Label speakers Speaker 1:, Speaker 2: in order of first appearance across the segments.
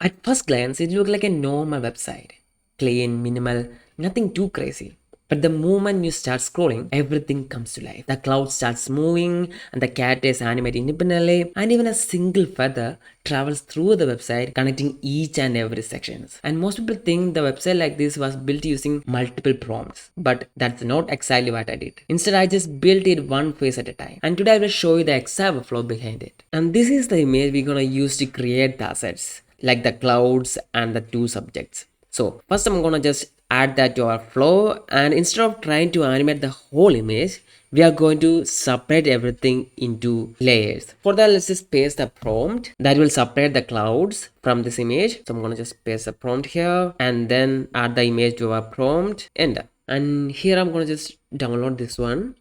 Speaker 1: At first glance, it looked like a normal website. Clean, minimal, nothing too crazy. But the moment you start scrolling, everything comes to life. The cloud starts moving, and the cat is animated independently, and even a single feather travels through the website, connecting each and every section. And most people think the website like this was built using multiple prompts, but that's not exactly what I did. Instead, I just built it one phase at a time. And today I will show you the exact flow behind it. And this is the image we're gonna use to create the assets, like the clouds and the two subjects. So first I'm gonna just add that to our flow, and instead of trying to animate the whole image, we are going to separate everything into layers. For that, let's just paste the prompt that will separate the clouds from this image. So I'm gonna just paste the prompt here and then add the image to our prompt, enter. And here I'm gonna just download this one.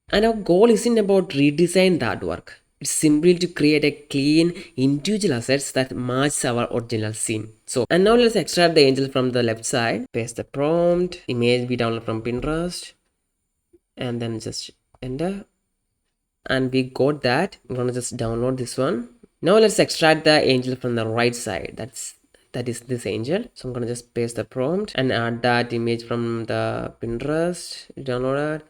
Speaker 1: And our goal isn't about redesign the artwork. It's simply to create a clean, individual assets that match our original scene. So, and now let's extract the angel from the left side. Paste the prompt, image we download from Pinterest, and then just enter. And we got that. I'm gonna just download this one. Now let's extract the angel from the right side. That is this angel. So I'm gonna just paste the prompt and add that image from the Pinterest downloaded,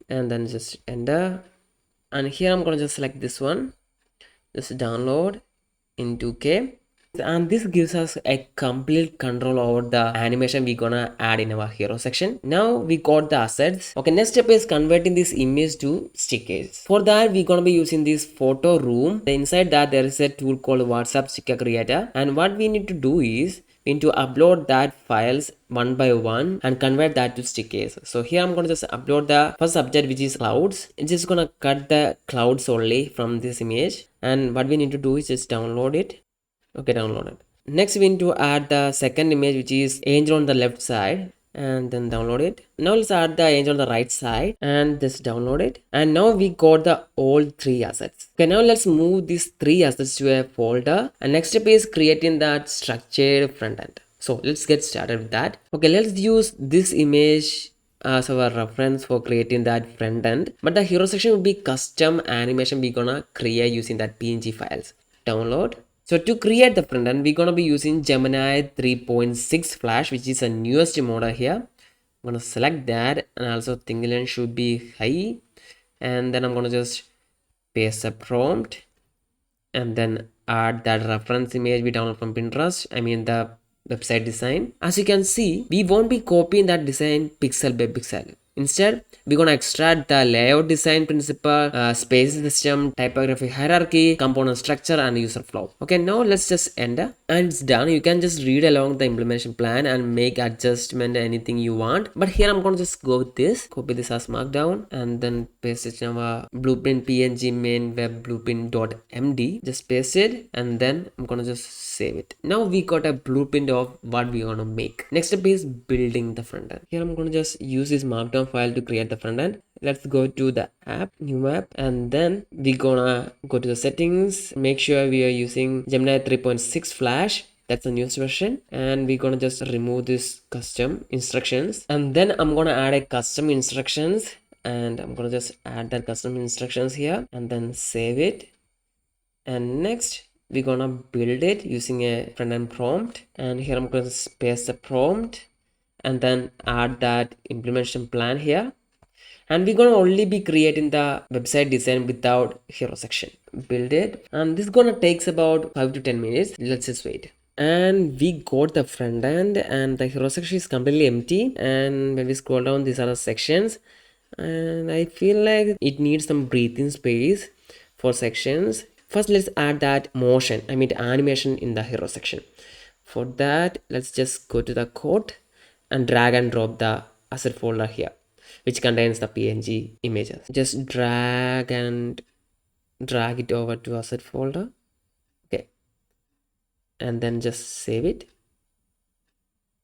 Speaker 1: and then just enter. And here I'm gonna just select this one, just download in 2K, and this gives us a complete control over the animation we're gonna add in our hero section. Now we got the assets. Okay, next step is converting this image to stickers. For that, we're gonna be using this photo room. Inside that, there is a tool called WhatsApp sticker creator, and what we need to do is we need to upload that files one by one and convert that to stickers. So here I'm going to just upload the first subject, which is clouds. It's just going to cut the clouds only from this image, and what we need to do is just download it. Okay, download it. Next we need to add the second image, which is angel on the left side, and then download it. Now let's add the angel on the right side and just download it. And now we got the all three assets. Okay, now let's move these three assets to a folder, and next step is creating that structured front end. So let's get started with that. Okay, let's use this image as our reference for creating that front end, but the hero section will be custom animation we're gonna create using that PNG files. Download. So to create the front end, we're gonna be using Gemini 3.6 Flash, which is a newest model here. I'm gonna select that, and also Thingiland should be high, and then I'm gonna just paste a prompt and then add that reference image we download from Pinterest. I mean the website design. As you can see, we won't be copying that design pixel by pixel. Instead, we're gonna extract the layout design principle, space system, typography hierarchy, component structure, and user flow. Okay, now let's just enter, and it's done. You can just read along the implementation plan and make adjustment anything you want. But here I'm gonna just go with this, copy this as markdown, and then paste it in our blueprint PNG main web blueprint.md. Just paste it, and then I'm gonna just save it. Now we got a blueprint of what we're gonna make. Next step is building the front end. Here I'm gonna just use this markdown file to create the front end. Let's go to the app, new app, and then we're gonna go to the settings. Make sure we are using Gemini 3.6 Flash. That's the newest version, and we're gonna just remove this custom instructions, and then I'm gonna add a custom instructions, and I'm gonna just add that custom instructions here and then save it. And next we're gonna build it using a front-end prompt, and here I'm going to paste the prompt and then add that implementation plan here, and we're gonna only be creating the website design without hero section. Build it, and this is gonna takes about 5 to 10 minutes. Let's just wait. And we got the front end, and the hero section is completely empty, and when we scroll down, these are the sections, and I feel like it needs some breathing space for sections. First, let's add that motion, I mean animation in the hero section. For that, let's just go to the code and drag and drop the asset folder here, which contains the PNG images. Just drag it over to asset folder. Okay, and then just save it.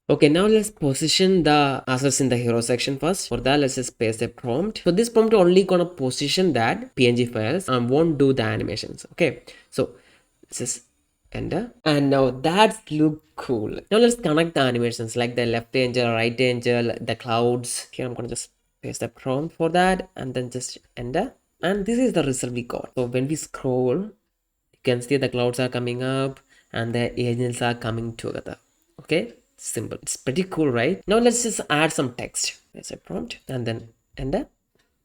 Speaker 1: Okay, now let's position the assets in the hero section first. For that, let's just paste a prompt. So this prompt only gonna position that PNG files and won't do the animations. Okay, so let's just enter, and now that look cool. Now let's connect the animations like the left angel, right angel, the clouds. Here I'm gonna just paste the prompt for that and then just enter, and this is the result we got. So when we scroll You can see the clouds are coming up and the angels are coming together. Okay, simple. It's pretty cool, right? Now let's just add some text. There's a prompt and then enter.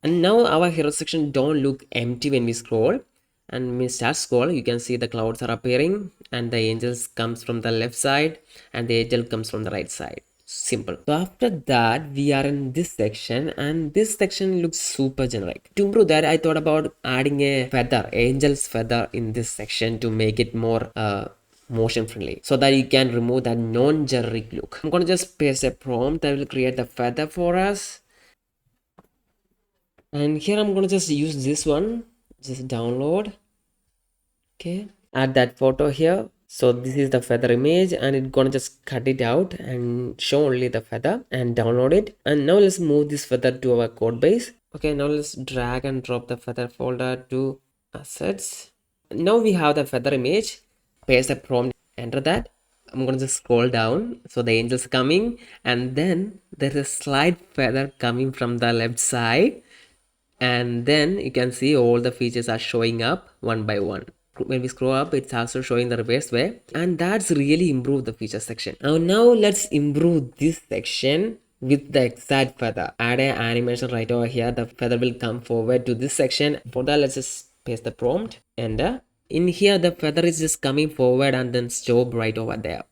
Speaker 1: And now our hero section don't look empty when we scroll. And when we start scroll, you can see the clouds are appearing and the angels comes from the left side and the angel comes from the right side. Simple. So after that, we are in this section and this section looks super generic. To improve that, I thought about adding a feather, angel's feather in this section to make it more motion friendly so that you can remove that non-generic look. I'm gonna just paste a prompt that will create the feather for us. And here I'm gonna just use this one, just download. Okay, add that photo here. So this is the feather image and it's gonna just cut it out and show only the feather and download it. And now let's move this feather to our code base. Okay, now let's drag and drop the feather folder to assets. Now we have the feather image. Paste the prompt, enter that. I'm gonna just scroll down. So the angel's coming and then there's a slight feather coming from the left side, and then you can see all the features are showing up one by one. When we scroll up, it's also showing the reverse way, and that's really improved the feature section. Now let's improve this section with the exact feather. Add an animation right over here. The feather will come forward to this section. For that, let's just paste the prompt, and in here the feather is just coming forward and then stop right over there.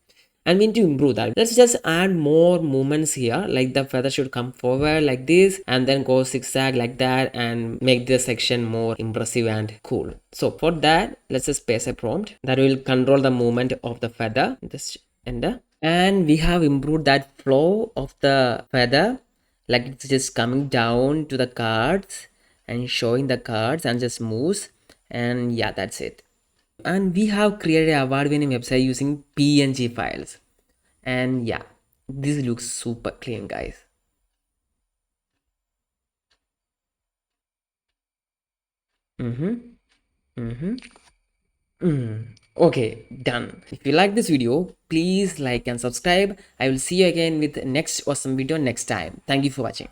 Speaker 1: And we need to improve that. Let's just add more movements here, like the feather should come forward like this and then go zigzag like that and make the section more impressive and cool. So for that, let's just paste a prompt that will control the movement of the feather. Just enter. And we have improved that flow of the feather, like it's just coming down to the cards and showing the cards and just moves. And yeah, that's it. And we have created an award-winning website using PNG files. And yeah, this looks super clean, guys. Okay, done. If you like this video, please like and subscribe. I will see you again with next awesome video next time. Thank you for watching.